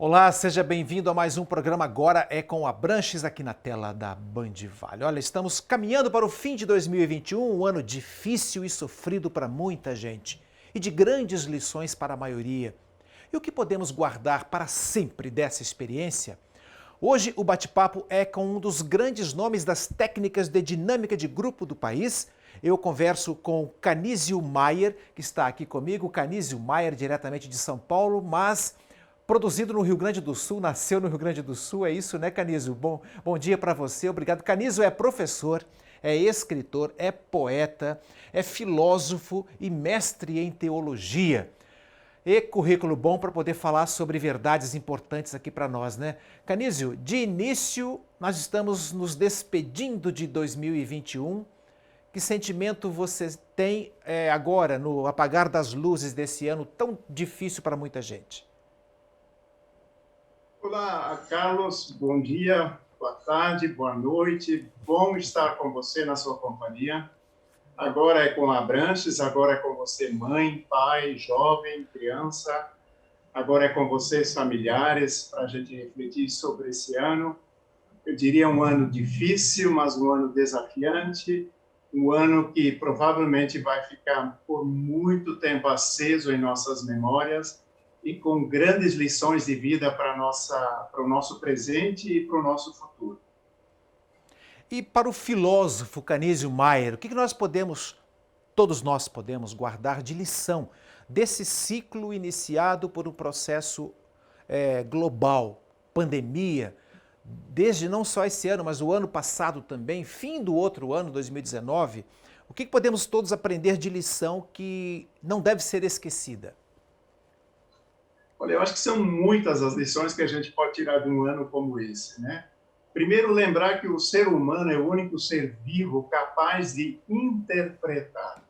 Olá, seja bem-vindo a mais um programa Agora é com Abranches aqui na tela da Band Vale. Olha, estamos caminhando para o fim de 2021, um ano difícil e sofrido para muita gente e de grandes lições para a maioria. E o que podemos guardar para sempre dessa experiência? Hoje o bate-papo é com um dos grandes nomes das técnicas de dinâmica de grupo do país. Eu converso com Canizio Maier, que está aqui comigo. Canizio Maier, diretamente de São Paulo, mas produzido no Rio Grande do Sul, nasceu no Rio Grande do Sul, é isso, né, Canizio? Bom dia para você, obrigado. Canizio é professor, é escritor, é poeta, é filósofo e mestre em teologia. E currículo bom para poder falar sobre verdades importantes aqui para nós, né? Canizio, de início, nós estamos nos despedindo de 2021. Que sentimento você tem agora, no apagar das luzes desse ano tão difícil para muita gente? Olá, Carlos, bom dia, boa tarde, boa noite. Bom estar com você na sua companhia. Agora é com Abranches, agora é com você, mãe, pai, jovem, criança. Agora é com vocês, familiares, para a gente refletir sobre esse ano. Eu diria um ano difícil, mas um ano desafiante. Um ano que provavelmente vai ficar por muito tempo aceso em nossas memórias e com grandes lições de vida para o nosso presente e para o nosso futuro. E para o filósofo Canizio Maier, o que todos nós podemos guardar de lição desse ciclo iniciado por um processo global, pandemia, desde não só esse ano, mas o ano passado também, fim do outro ano, 2019, o que podemos todos aprender de lição que não deve ser esquecida? Olha, eu acho que são muitas as lições que a gente pode tirar de um ano como esse, né? Primeiro, lembrar que o ser humano é o único ser vivo capaz de interpretar,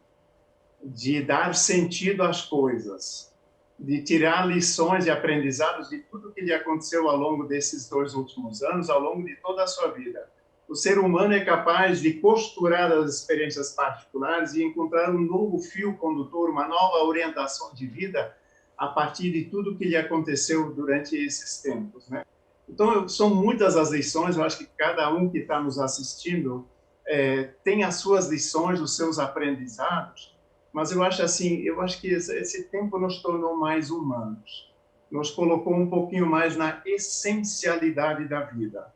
de dar sentido às coisas, de tirar lições e aprendizados de tudo que lhe aconteceu ao longo desses 2 últimos anos, ao longo de toda a sua vida. O ser humano é capaz de costurar as experiências particulares e encontrar um novo fio condutor, uma nova orientação de vida a partir de tudo que lhe aconteceu durante esses tempos, né? Então, são muitas as lições, eu acho que cada um que está nos assistindo tem as suas lições, os seus aprendizados, mas eu acho que esse tempo nos tornou mais humanos, nos colocou um pouquinho mais na essencialidade da vida.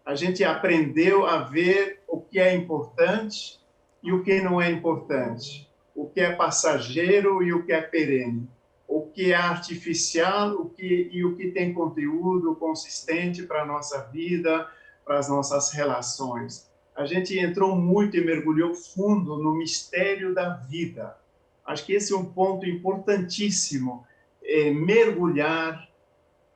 A gente aprendeu a ver o que é importante e o que não é importante, o que é passageiro e o que é perene, o que é artificial e o que tem conteúdo consistente para a nossa vida, para as nossas relações. A gente entrou muito e mergulhou fundo no mistério da vida. Acho que esse é um ponto importantíssimo, mergulhar,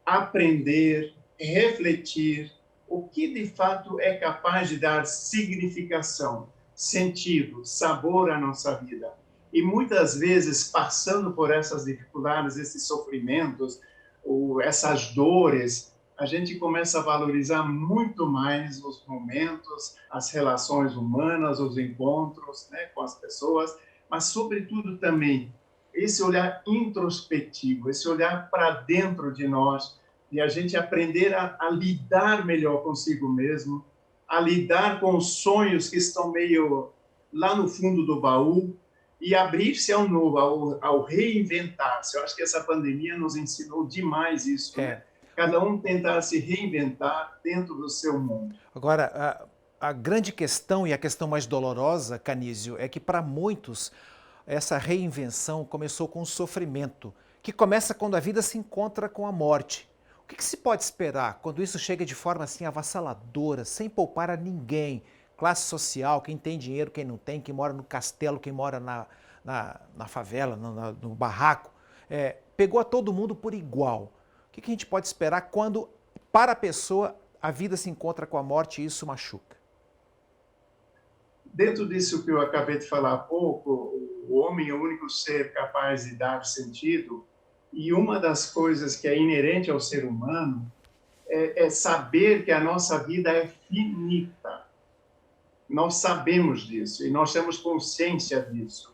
aprender, refletir, o que de fato é capaz de dar significação, sentido, sabor à nossa vida. E muitas vezes, passando por essas dificuldades, esses sofrimentos, ou essas dores, a gente começa a valorizar muito mais os momentos, as relações humanas, os encontros, né, com as pessoas, mas, sobretudo, também esse olhar introspectivo, esse olhar para dentro de nós, e a gente aprender a lidar melhor consigo mesmo, a lidar com os sonhos que estão meio lá no fundo do baú, e abrir-se ao novo, ao reinventar-se. Eu acho que essa pandemia nos ensinou demais isso, né? Cada um tentar se reinventar dentro do seu mundo. Agora, a grande questão e a questão mais dolorosa, Canizio, é que para muitos essa reinvenção começou com o sofrimento, que começa quando a vida se encontra com a morte. O que se pode esperar quando isso chega de forma assim avassaladora, sem poupar a ninguém? Classe social, quem tem dinheiro, quem não tem, quem mora no castelo, quem mora na favela, no barraco, pegou a todo mundo por igual. O que a gente pode esperar quando, para a pessoa, a vida se encontra com a morte e isso machuca? Dentro disso que eu acabei de falar há pouco, o homem é o único ser capaz de dar sentido, e uma das coisas que é inerente ao ser humano é saber que a nossa vida é finita. Nós sabemos disso e nós temos consciência disso.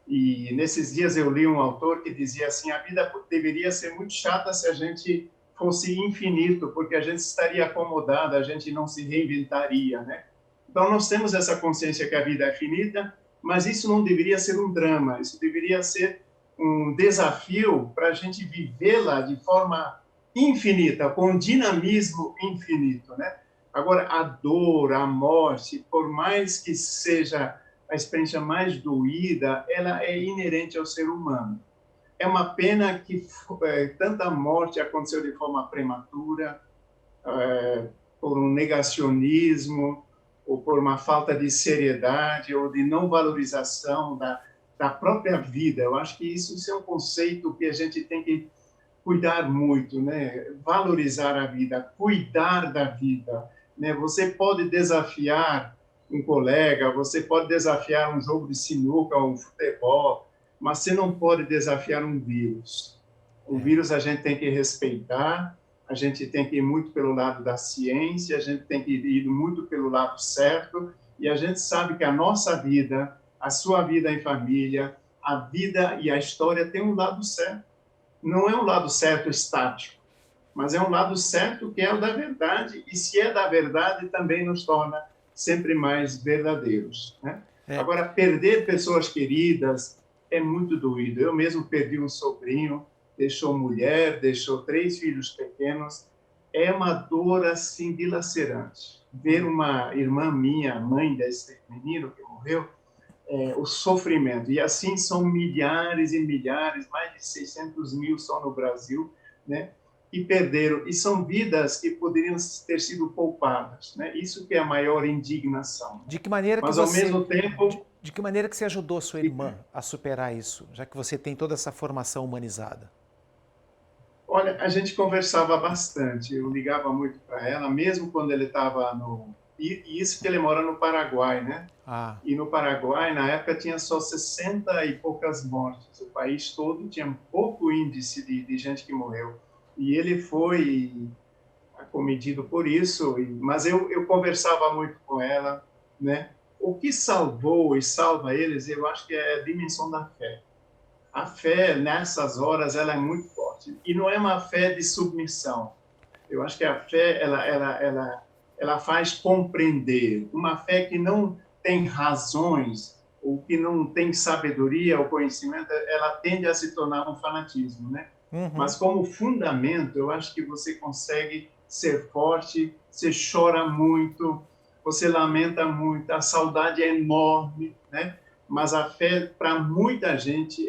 E nesses dias eu li um autor que dizia assim: a vida deveria ser muito chata se a gente fosse infinito, porque a gente estaria acomodado, a gente não se reinventaria, né? Então, nós temos essa consciência que a vida é finita, mas isso não deveria ser um drama, isso deveria ser um desafio para a gente vivê-la de forma infinita, com um dinamismo infinito, né? Agora, a dor, a morte, por mais que seja a experiência mais doída, ela é inerente ao ser humano. É uma pena que tanta morte aconteceu de forma prematura, por um negacionismo, ou por uma falta de seriedade, ou de não valorização da própria vida. Eu acho que isso é um conceito que a gente tem que cuidar muito, né? Valorizar a vida, cuidar da vida, né? Você pode desafiar um colega, você pode desafiar um jogo de sinuca ou um futebol, mas você não pode desafiar um vírus. O vírus a gente tem que respeitar, a gente tem que ir muito pelo lado da ciência, a gente tem que ir muito pelo lado certo, e a gente sabe que a nossa vida, a sua vida em família, a vida e a história tem um lado certo. Não é um lado certo estático, mas é um lado certo que é o da verdade, e se é da verdade, também nos torna sempre mais verdadeiros, né? Agora, perder pessoas queridas é muito doído. Eu mesmo perdi um sobrinho, deixou mulher, deixou 3 filhos pequenos. É uma dor, assim, dilacerante. Ver uma irmã minha, mãe desse menino que morreu, o sofrimento. E assim são milhares e milhares, mais de 600 mil só no Brasil, né? E perderam. E são vidas que poderiam ter sido poupadas, né? Isso que é a maior indignação. De que maneira Mas, que ao você, mesmo tempo... de que maneira que você ajudou sua irmã a superar isso, já que você tem toda essa formação humanizada? Olha, a gente conversava bastante, eu ligava muito para ela, mesmo quando ele estava no... E isso que ele mora no Paraguai, né? E no Paraguai, na época, tinha só 60 e poucas mortes. O país todo tinha pouco índice de gente que morreu. E ele foi acometido por isso, mas eu conversava muito com ela, né? O que salvou e salva eles, eu acho que é a dimensão da fé. A fé, nessas horas, ela é muito forte. E não é uma fé de submissão. Eu acho que a fé, ela faz compreender. Uma fé que não tem razões, ou que não tem sabedoria ou conhecimento, ela tende a se tornar um fanatismo, né? Mas como fundamento, eu acho que você consegue ser forte, você chora muito, você lamenta muito, a saudade é enorme, né? Mas a fé, para muita gente,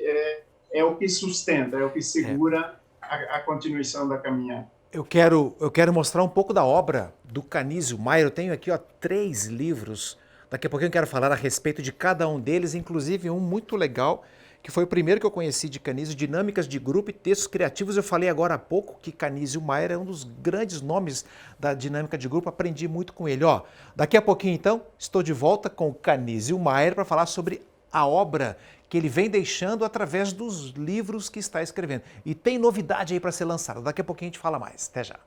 é o que sustenta, é o que segura a continuação da caminhada. Eu quero mostrar um pouco da obra do Canizio Maier. Eu tenho aqui 3 livros. Daqui a pouquinho eu quero falar a respeito de cada um deles, inclusive um muito legal, que foi o primeiro que eu conheci de Canizio, Dinâmicas de Grupo e Textos Criativos. Eu falei agora há pouco que Canizio Maier é um dos grandes nomes da dinâmica de grupo, aprendi muito com ele. Daqui a pouquinho, então, estou de volta com o Canizio Maier para falar sobre a obra que ele vem deixando através dos livros que está escrevendo. E tem novidade aí para ser lançada. Daqui a pouquinho a gente fala mais. Até já.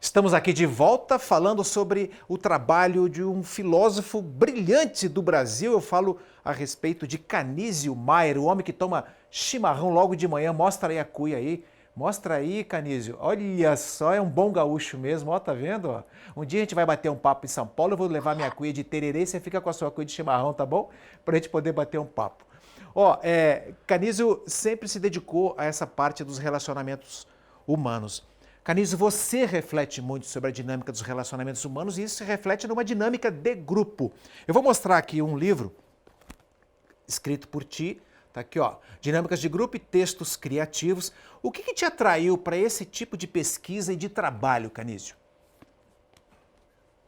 Estamos aqui de volta falando sobre o trabalho de um filósofo brilhante do Brasil. Eu falo a respeito de Canizio Maier, o homem que toma chimarrão logo de manhã. Mostra aí a cuia aí. Mostra aí, Canizio. Olha só, é um bom gaúcho mesmo, tá vendo? Um dia a gente vai bater um papo em São Paulo, eu vou levar minha cuia de tererê e você fica com a sua cuia de chimarrão, tá bom? Pra gente poder bater um papo. Canizio sempre se dedicou a essa parte dos relacionamentos humanos. Canizio, você reflete muito sobre a dinâmica dos relacionamentos humanos e isso se reflete numa dinâmica de grupo. Eu vou mostrar aqui um livro escrito por ti, tá aqui, Dinâmicas de Grupo e Textos Criativos. O que te atraiu para esse tipo de pesquisa e de trabalho, Canizio?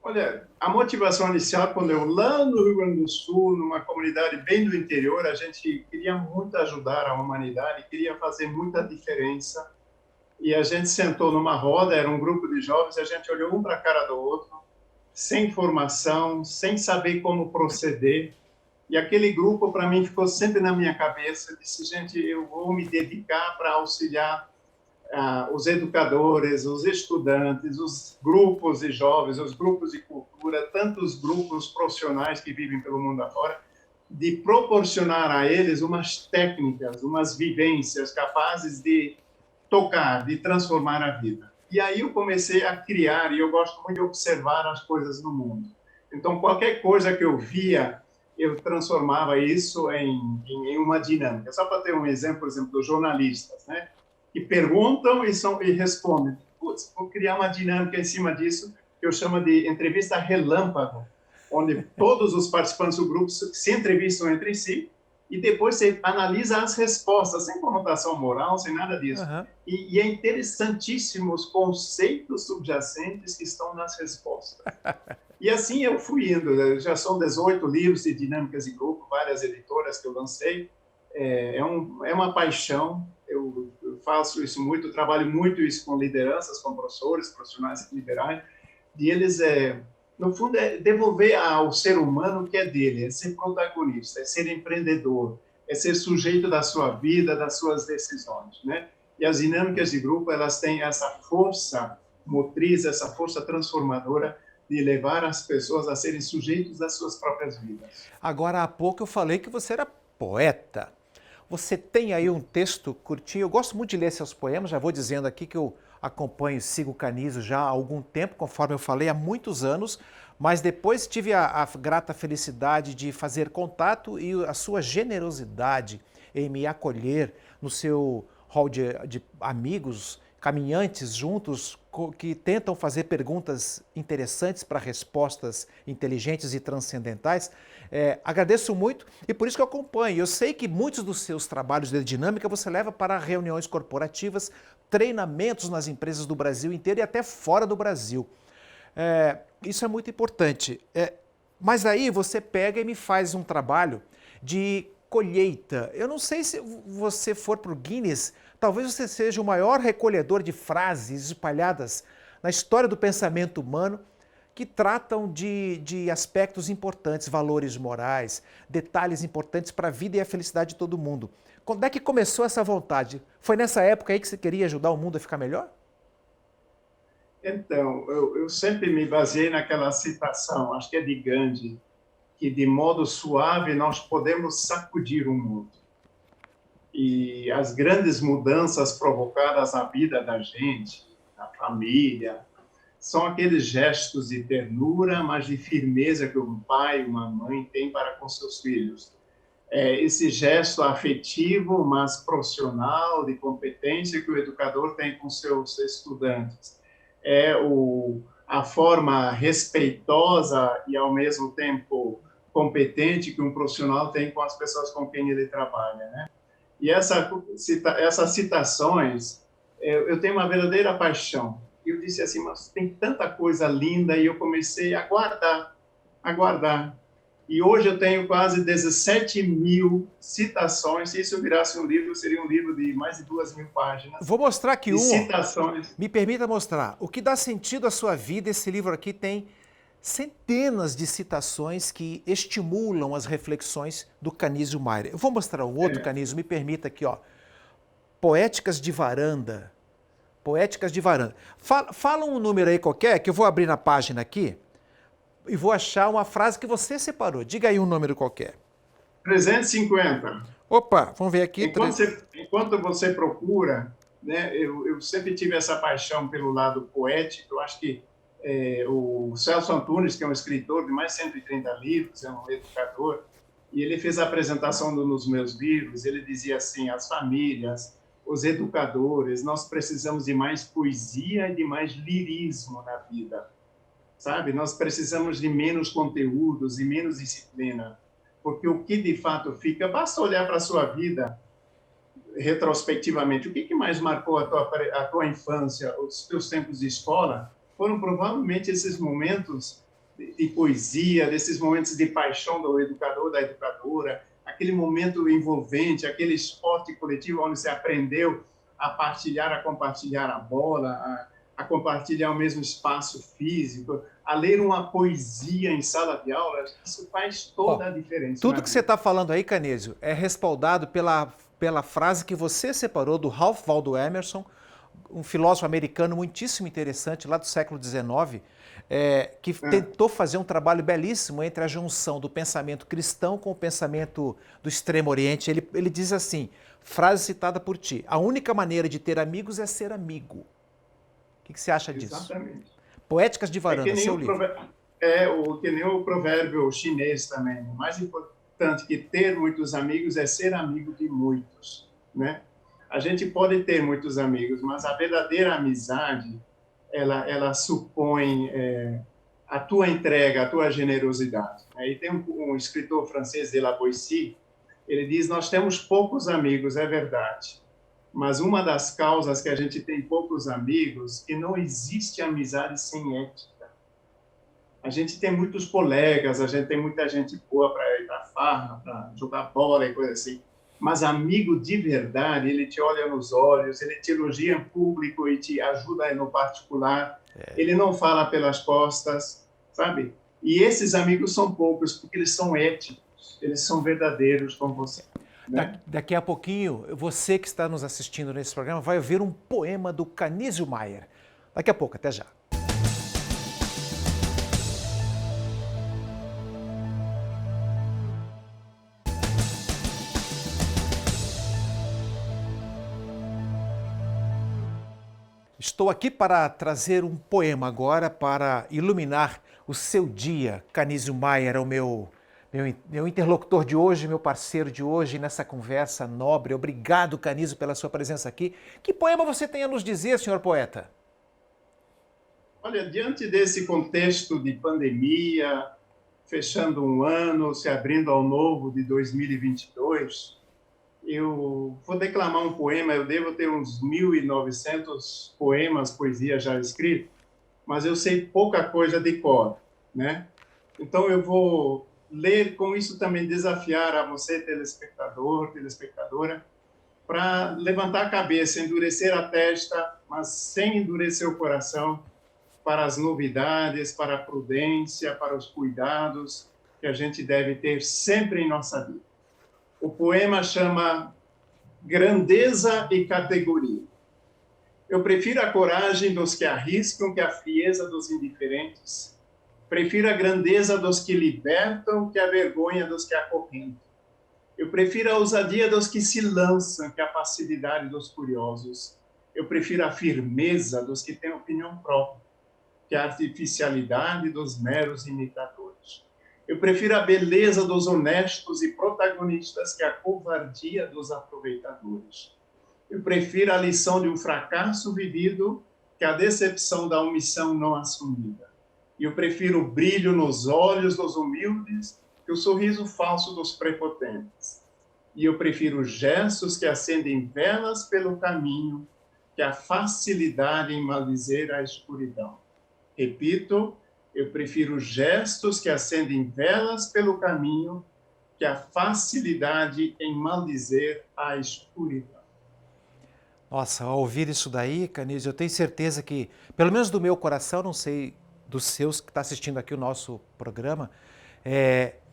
Olha, a motivação inicial, quando eu lá no Rio Grande do Sul, numa comunidade bem do interior, a gente queria muito ajudar a humanidade, queria fazer muita diferença. E a gente sentou numa roda, era um grupo de jovens, a gente olhou um para a cara do outro, sem formação, sem saber como proceder. E aquele grupo, para mim, ficou sempre na minha cabeça. Eu disse, gente, eu vou me dedicar para auxiliar os educadores, os estudantes, os grupos de jovens, os grupos de cultura, tantos grupos profissionais que vivem pelo mundo afora, de proporcionar a eles umas técnicas, umas vivências capazes de tocar, de transformar a vida. E aí eu comecei a criar, e eu gosto muito de observar as coisas no mundo. Então, qualquer coisa que eu via, eu transformava isso em uma dinâmica. Só para ter um exemplo, por exemplo, dos jornalistas, né? Que perguntam e respondem. Putz, vou criar uma dinâmica em cima disso, que eu chamo de entrevista relâmpago, onde todos os participantes do grupo se entrevistam entre si e depois você analisa as respostas, sem conotação moral, sem nada disso. Uhum. E é interessantíssimo os conceitos subjacentes que estão nas respostas. E assim eu fui indo. Já são 18 livros de dinâmicas de grupo, várias editoras que eu lancei. É uma paixão. Eu faço isso muito, trabalho muito isso com lideranças, com professores, profissionais liberais, e eles, no fundo, é devolver ao ser humano o que é dele, é ser protagonista, é ser empreendedor, é ser sujeito da sua vida, das suas decisões, né? E as dinâmicas de grupo, elas têm essa força motriz, essa força transformadora de levar as pessoas a serem sujeitos das suas próprias vidas. Agora, há pouco eu falei que você era poeta. Você tem aí um texto curtinho, eu gosto muito de ler seus poemas, já vou dizendo aqui que eu acompanho e sigo o Canizo já há algum tempo, conforme eu falei, há muitos anos, mas depois tive a grata felicidade de fazer contato e a sua generosidade em me acolher no seu hall de amigos, caminhantes juntos, que tentam fazer perguntas interessantes para respostas inteligentes e transcendentais. Agradeço muito e por isso que eu acompanho. Eu sei que muitos dos seus trabalhos de dinâmica você leva para reuniões corporativas, treinamentos nas empresas do Brasil inteiro e até fora do Brasil. Isso é muito importante. Mas aí você pega e me faz um trabalho de colheita. Eu não sei se você for para o Guinness, talvez você seja o maior recolhedor de frases espalhadas na história do pensamento humano que tratam de aspectos importantes, valores morais, detalhes importantes para a vida e a felicidade de todo mundo. Quando é que começou essa vontade? Foi nessa época aí que você queria ajudar o mundo a ficar melhor? Então, eu sempre me baseei naquela citação, acho que é de Gandhi, que de modo suave nós podemos sacudir o mundo. E as grandes mudanças provocadas na vida da gente, na família, são aqueles gestos de ternura, mas de firmeza que um pai, uma mãe tem para com seus filhos. Esse gesto afetivo, mas profissional, de competência que o educador tem com seus estudantes. A forma respeitosa e, ao mesmo tempo, competente que um profissional tem com as pessoas com quem ele trabalha, né? E essas citações, eu tenho uma verdadeira paixão. Eu disse assim, mas tem tanta coisa linda, e eu comecei a guardar. E hoje eu tenho quase 17 mil citações. Se isso virasse um livro, seria um livro de mais de 2.000 páginas. Vou mostrar aqui citações. Me permita mostrar. O que dá sentido à sua vida, esse livro aqui tem centenas de citações que estimulam as reflexões do Canizo Maier. Eu vou mostrar um outro Canizo, me permita aqui, ó. Poéticas de Varanda. Poéticas de Varanda. Fala um número aí qualquer, que eu vou abrir na página aqui e vou achar uma frase que você separou. Diga aí um número qualquer. 350. Opa, vamos ver aqui. Enquanto você procura, né, eu sempre tive essa paixão pelo lado poético. Eu acho que o Celso Antunes, que é um escritor de mais de 130 livros, é um educador, e ele fez a apresentação nos meus livros. Ele dizia assim, as famílias, os educadores, nós precisamos de mais poesia e de mais lirismo na vida, sabe? Nós precisamos de menos conteúdos e menos disciplina, porque o que de fato fica, basta olhar para a sua vida retrospectivamente, o que mais marcou a tua infância, os teus tempos de escola, foram provavelmente esses momentos de poesia, desses momentos de paixão do educador, da educadora, aquele momento envolvente, aquele esporte coletivo onde você aprendeu a partilhar, a compartilhar a bola, a compartilhar o mesmo espaço físico, a ler uma poesia em sala de aula. Isso faz toda a diferença. Tudo que você está falando aí, Canésio, é respaldado pela frase que você separou do Ralph Waldo Emerson, um filósofo americano muitíssimo interessante, lá do século XIX, que tentou fazer um trabalho belíssimo entre a junção do pensamento cristão com o pensamento do Extremo Oriente. Ele diz assim, frase citada por ti, a única maneira de ter amigos é ser amigo. O que você acha disso? Exatamente. Poéticas de Varanda, seu livro. Que nem o provérbio chinês também. O mais importante que ter muitos amigos é ser amigo de muitos, né? A gente pode ter muitos amigos, mas a verdadeira amizade, ela supõe a tua entrega, a tua generosidade. E tem um escritor francês, de La Boétie, ele diz, nós temos poucos amigos, é verdade, mas uma das causas que a gente tem poucos amigos é que não existe amizade sem ética. A gente tem muitos colegas, a gente tem muita gente boa para ir para farra, para jogar bola e coisa assim, mas amigo de verdade, ele te olha nos olhos, ele te elogia em público e te ajuda no particular, ele não fala pelas costas, sabe? E esses amigos são poucos, porque eles são éticos, eles são verdadeiros com você. Né? Daqui a pouquinho, você que está nos assistindo nesse programa vai ouvir um poema do Canizio Maier. Daqui a pouco, até já. Estou aqui para trazer um poema agora para iluminar o seu dia. Canizio Maier é o meu interlocutor de hoje, meu parceiro de hoje nessa conversa nobre. Obrigado, Canizio, pela sua presença aqui. Que poema você tem a nos dizer, senhor poeta? Olha, diante desse contexto de pandemia, fechando um ano, se abrindo ao novo de 2022, eu vou declamar um poema. Eu devo ter uns 1.900 poemas, poesia já escrito, mas eu sei pouca coisa de cor, né? Então eu vou ler, com isso também desafiar a você, telespectador, telespectadora, para levantar a cabeça, endurecer a testa, mas sem endurecer o coração, para as novidades, para a prudência, para os cuidados que a gente deve ter sempre em nossa vida. O poema chama Grandeza e Categoria. Eu prefiro a coragem dos que arriscam que a frieza dos indiferentes. Prefiro a grandeza dos que libertam que a vergonha dos que acorrentam. Eu prefiro a ousadia dos que se lançam que a facilidade dos curiosos. Eu prefiro a firmeza dos que têm opinião própria que a artificialidade dos meros imitadores. Eu prefiro a beleza dos honestos e protagonistas que a covardia dos aproveitadores. Eu prefiro a lição de um fracasso vivido que a decepção da omissão não assumida. E eu prefiro o brilho nos olhos dos humildes que o sorriso falso dos prepotentes. E eu prefiro gestos que acendem velas pelo caminho que a facilidade em maldizer a escuridão. Repito, eu prefiro gestos que acendem velas pelo caminho que a facilidade em maldizer a escuridão. Nossa, ao ouvir isso daí, Canizio, eu tenho certeza que, pelo menos do meu coração, não sei dos seus que está assistindo aqui o nosso programa,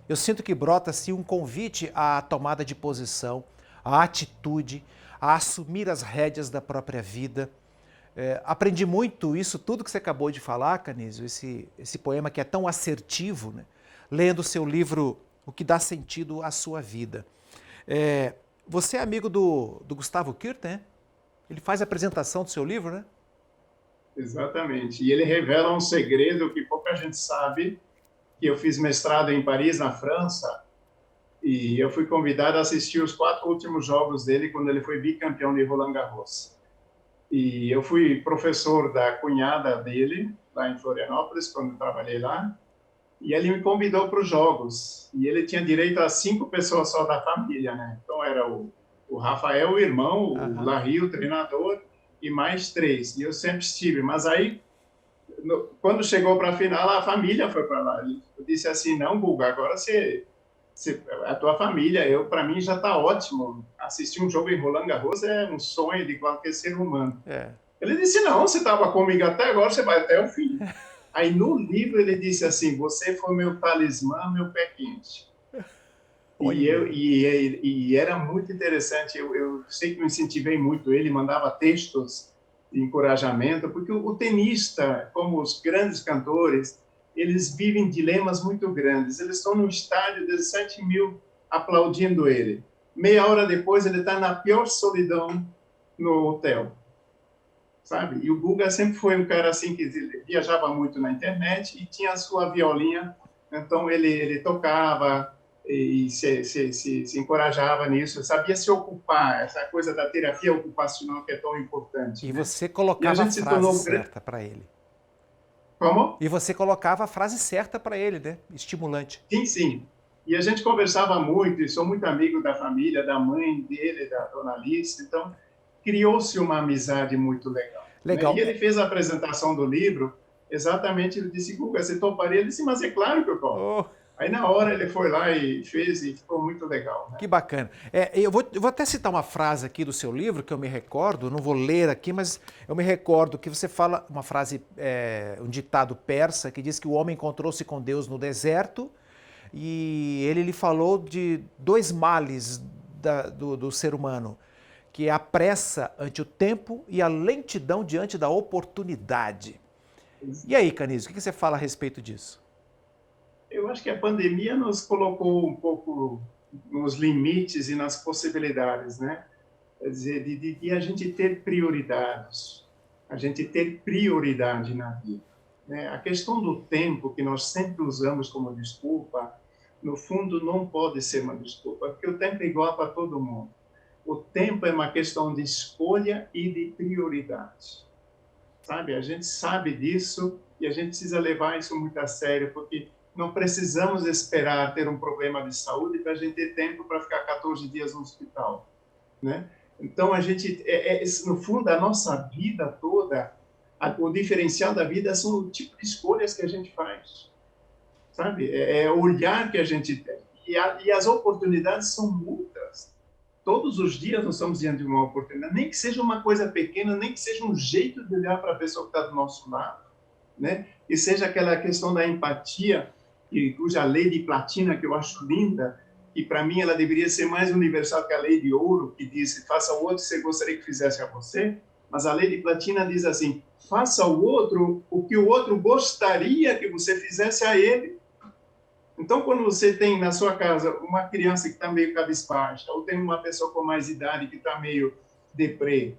eu sinto que brota-se um convite à tomada de posição, à atitude, a assumir as rédeas da própria vida. Aprendi muito isso, tudo que você acabou de falar, Canizio, esse poema que é tão assertivo, né? Lendo o seu livro O que dá sentido à sua vida. Você é amigo do Gustavo Kirten, né? Ele faz a apresentação do seu livro, né? Exatamente. E ele revela um segredo que pouca gente sabe, que eu fiz mestrado em Paris, na França, e eu fui convidado a assistir os 4 últimos jogos dele quando ele foi bicampeão de Roland Garros. E eu fui professor da cunhada dele, lá em Florianópolis, quando eu trabalhei lá, e ele me convidou para os jogos. E ele tinha direito a 5 pessoas só da família, né? Então era o Rafael, o irmão, o Larry, o treinador, e mais 3. E eu sempre estive. Mas aí, quando chegou para a final, a família foi para lá. Eu disse assim, não, Guga, agora a tua família, para mim já está ótimo. Assistir um jogo em Roland Garros é um sonho de qualquer ser humano. Ele disse, não, você estava comigo até agora, você vai até o fim. Aí no livro ele disse assim, você foi meu talismã, meu pé quente. E era muito interessante, eu sei que eu incentivei muito ele, mandava textos de encorajamento, porque o tenista, como os grandes cantores, eles vivem dilemas muito grandes. Eles estão no estádio, 17 mil aplaudindo ele. Meia hora depois, ele está na pior solidão no hotel, sabe? E o Guga sempre foi um cara assim que viajava muito na internet e tinha a sua violinha, então ele tocava e se encorajava nisso, sabia se ocupar, essa coisa da terapia ocupacional que é tão importante. E né? você colocava a frase certa para ele. Como? E você colocava a frase certa para ele, né? Estimulante. Sim, sim. E a gente conversava muito, e sou muito amigo da família, da mãe dele, da dona Alice, então criou-se uma amizade muito legal. Legal. Né? E ele fez a apresentação do livro, exatamente, ele disse, Guga, você toparia? Ele disse, mas é claro que eu topo. Oh. Aí na hora ele foi lá e fez e ficou muito legal. Né? Que bacana. Eu vou até citar uma frase aqui do seu livro que eu me recordo, não vou ler aqui, mas eu me recordo que você fala uma frase, um ditado persa que diz que o homem encontrou-se com Deus no deserto e ele lhe falou de dois males do ser humano, que é a pressa ante o tempo e a lentidão diante da oportunidade. E aí, Canizio, o que você fala a respeito disso? Eu acho que a pandemia nos colocou um pouco nos limites e nas possibilidades, né? Quer dizer, de a gente ter prioridades, a gente ter prioridade na vida. Né? A questão do tempo, que nós sempre usamos como desculpa, no fundo não pode ser uma desculpa, porque o tempo é igual para todo mundo. O tempo é uma questão de escolha e de prioridade. Sabe? A gente sabe disso e a gente precisa levar isso muito a sério, porque não precisamos esperar ter um problema de saúde para a gente ter tempo para ficar 14 dias no hospital, né? Então, a gente, no fundo, a nossa vida toda, o diferencial da vida são o tipo de escolhas que a gente faz, sabe? É o olhar que a gente tem. E as oportunidades são muitas. Todos os dias nós estamos diante de uma oportunidade, nem que seja uma coisa pequena, nem que seja um jeito de olhar para a pessoa que está do nosso lado, né? E seja aquela questão da empatia, cuja lei de platina, que eu acho linda, e para mim ela deveria ser mais universal que a lei de ouro, que diz, faça ao outro o que você gostaria que fizesse a você, mas a lei de platina diz assim, faça ao outro o que o outro gostaria que você fizesse a ele. Então, quando você tem na sua casa uma criança que está meio cabisbaixa, ou tem uma pessoa com mais idade que está meio deprê,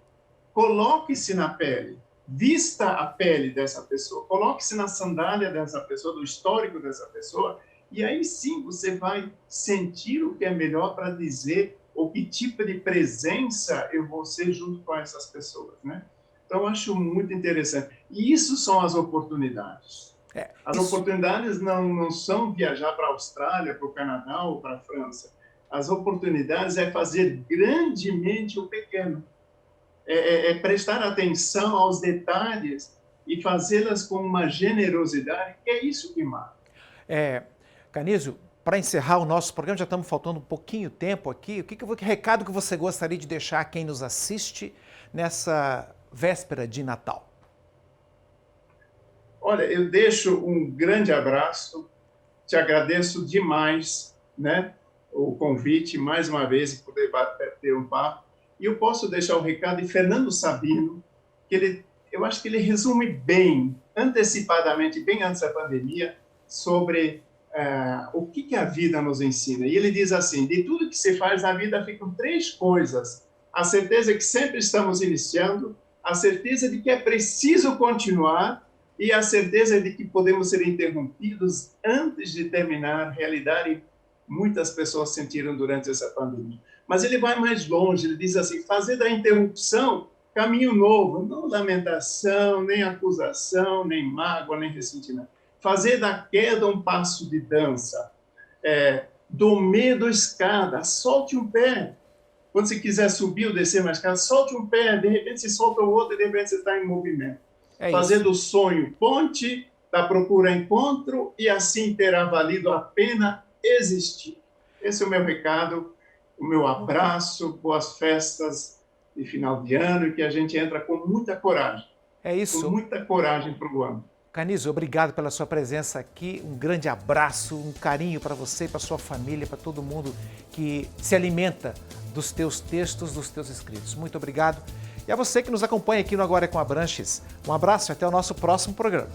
coloque-se na pele. Vista a pele dessa pessoa, coloque-se na sandália dessa pessoa, do histórico dessa pessoa, e aí sim você vai sentir o que é melhor para dizer ou que tipo de presença eu vou ser junto com essas pessoas, né? Então, eu acho muito interessante. E isso são as oportunidades. As oportunidades não são viajar para a Austrália, para o Canadá ou para a França. As oportunidades é fazer grandemente o pequeno. Prestar atenção aos detalhes e fazê-las com uma generosidade, que é isso que marca. Canizio, para encerrar o nosso programa, já estamos faltando um pouquinho tempo aqui, que recado que você gostaria de deixar a quem nos assiste nessa véspera de Natal? Olha, eu deixo um grande abraço, te agradeço demais, né, o convite, mais uma vez, de poder ter um papo. E eu posso deixar o recado de Fernando Sabino, que eu acho que ele resume bem, antecipadamente, bem antes da pandemia, sobre o que a vida nos ensina. E ele diz assim, de tudo que se faz na vida ficam 3 coisas. A certeza que sempre estamos iniciando, a certeza de que é preciso continuar e a certeza de que podemos ser interrompidos antes de terminar a realidade muitas pessoas sentiram durante essa pandemia. Mas ele vai mais longe, ele diz assim, fazer da interrupção caminho novo, não lamentação, nem acusação, nem mágoa, nem ressentimento. Fazer da queda um passo de dança, do medo escada, solte um pé. Quando você quiser subir ou descer uma escada, solte um pé, de repente você solta o outro e de repente você está em movimento. Fazer do sonho ponte, da procura encontro e assim terá valido a pena existir. Esse é o meu recado, o meu abraço, boas festas de final de ano e que a gente entra com muita coragem. É isso. Com muita coragem para o ano. Canizio, obrigado pela sua presença aqui, um grande abraço, um carinho para você, para sua família, para todo mundo que se alimenta dos teus textos, dos teus escritos. Muito obrigado. E a você que nos acompanha aqui no Agora é com Abranches. Um abraço e até o nosso próximo programa.